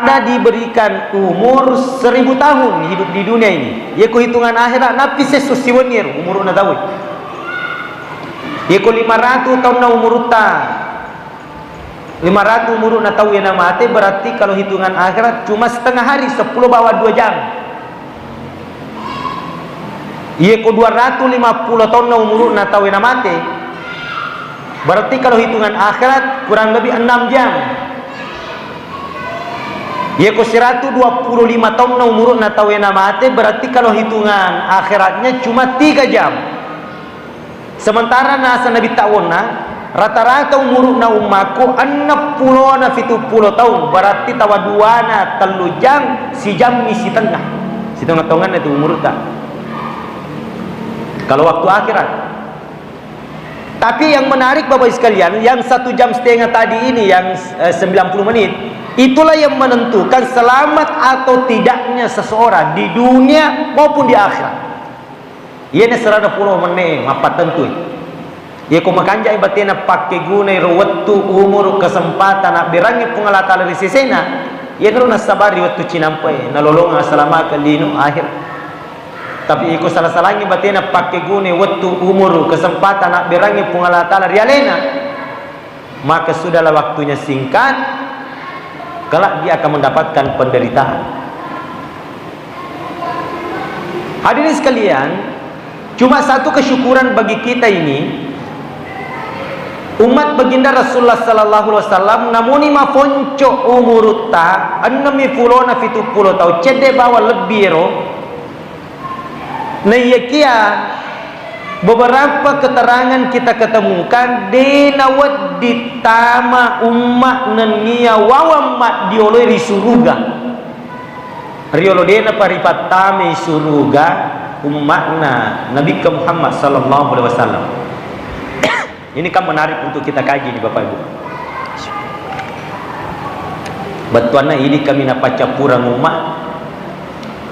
Anda diberikan umur 1000 tahun hidup di dunia ini. Yaitu hitungan akhirat napi sesusiwenir umur na tahu. Yaitu 500 tahun na umur ta. 500 umur na tahu yang mati, berarti kalau hitungan akhirat cuma setengah hari, 10 bawah 2 jam. Yaitu 250 tahun na umur na tahu yang mati, berarti kalau hitungan akhirat kurang lebih 6 jam. Yaitu 125 tahun na umur na tahu yang mati, berarti kalau hitungan akhiratnya cuma 3 jam. Sementara nasa Nabi ta'awna rata-rata umur na umaku 60 na 70 tahun, berarti tawaduana 3 jam, si jam misi tengah. Si tengah-tengah itu umur tak. Kalau waktu akhirat. Tapi yang menarik Bapak sekalian, yang 1 jam setengah tadi ini, yang 90 menit, itulah yang menentukan selamat atau tidaknya seseorang di dunia maupun di akhirat. Ia ni 110 menit apa tentu. Ia ko makanjay batina pakai gunai waktu umur kesempatan nak berangi pengalata dari sisena. Ia nuru nasabari waktu cinampai nalolong selama kelinu akhir. Tapi iko salah-salahnya batina pakai gunai waktu umur kesempatan nak berangi pengalata dari alena. Maka sudahlah waktunya singkat. Kelak dia akan mendapatkan penderitaan. Hadirin sekalian, cuma satu kesyukuran bagi kita ini, umat baginda Rasulullah sallallahu alaihi wasallam, namuni mafonco umurutta 60 na 70 tahun cede bawa lebih ro. Nah yakia beberapa keterangan kita ketemukan denawat ditama umat nenia wawamat dioloi di suruga. Riolo dena paripatame suruga umatna Nabi Muhammad sallallahu alaihi wasallam. Ini kan menarik untuk kita kaji nih Bapak Ibu. Batuanna ini kami na pacapurang umat.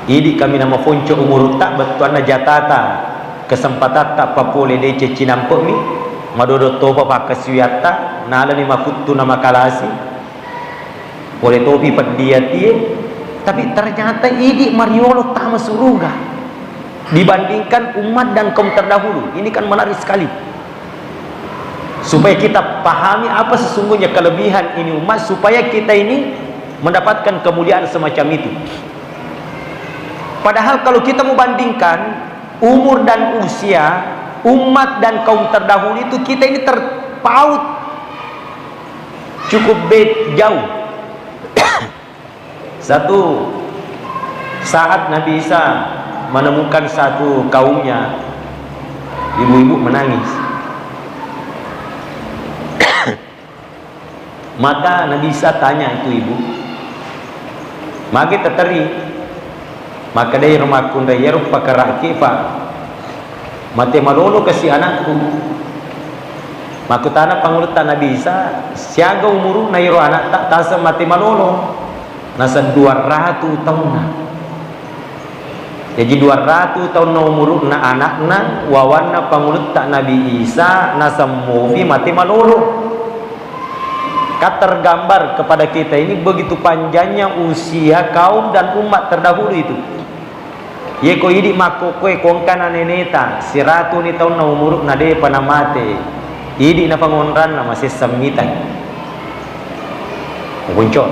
Ini kami na mafonco umur tak batuanna jatata. Kesempatan tak papole dece cinampok mi madodo topa pakasiwiata nala ni makutu nama kalasi boleh topi pediatie, tapi ternyata ini mariolo tama suruga dibandingkan umat dan kaum terdahulu. Ini kan menarik sekali supaya kita pahami apa sesungguhnya kelebihan ini umat, supaya kita ini mendapatkan kemuliaan semacam itu. Padahal kalau kita membandingkan umur dan usia umat dan kaum terdahulu itu, kita ini terpaut cukup jauh. Satu saat Nabi Isa menemukan satu kaumnya, ibu-ibu menangis. Maka Nabi Isa tanya itu ibu, magi terteri. Maka dari rumah kunda yerup pakar kifa mati malolo kasi anakku. Makutana pangulutan Nabi Isa siaga umuru na iro anak tak tasa mati malolo nasa 200 tahun na. Jadi 200 tahun na umuru na anak na wawan na pangulutan Nabi Isa nasa movi mati malolo. Tergambar kepada kita ini begitu panjangnya usia kaum dan umat terdahulu itu. Yeko idi mako kue kongkana neneta siratu ni tahun na umuruk na de panamate idi na pangonran na masih samitan kuncot.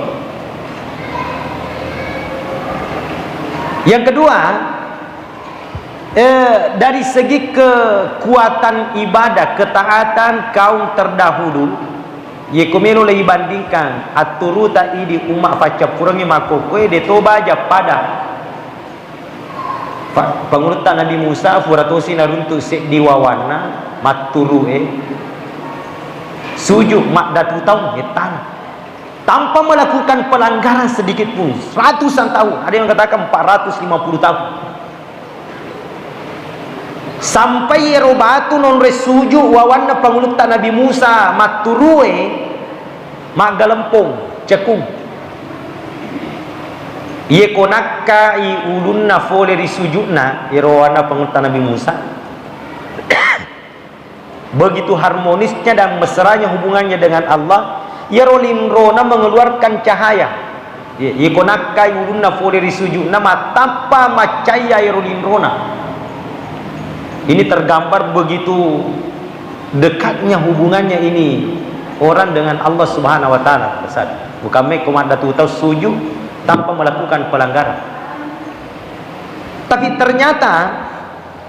Yang kedua, dari segi kekuatan ibadah ketaatan kaum terdahulu, yeko melo le bandingkan aturuta idi umat faca kurangi mako kue de toba aja pada pengurutan Nabi Musa furatosi naruntu sek diwawana maturue sujud mak datu tahun tanah tanpa melakukan pelanggaran sedikit pun, ratusan tahun, ada yang katakan 450 tahun, sampai yerobatu non resujud wawana pengurutan Nabi Musa maturue mak galempong cekung. Ye konakka i ulunna fole risujudna irawana pengurutan Nabi Musa. Begitu harmonisnya dan mesranya hubungannya dengan Allah, Yerolimrona mengeluarkan cahaya ikonakai ulunna fole risuju nama tanpa macaya irolinrona. Ini tergambar begitu dekatnya hubungannya ini orang dengan Allah Subhanahu wa taala. Bukan me komanda tahu sujud tanpa melakukan pelanggaran. Tapi ternyata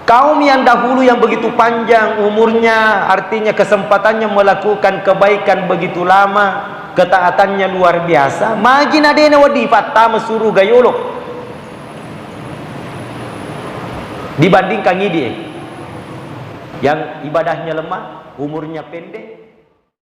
kaum yang dahulu yang begitu panjang umurnya, artinya kesempatannya melakukan kebaikan begitu lama, ketaatannya luar biasa, magin adena wadi fatta mesuru gayolo dibandingkan ini yang ibadahnya lemah, umurnya pendek.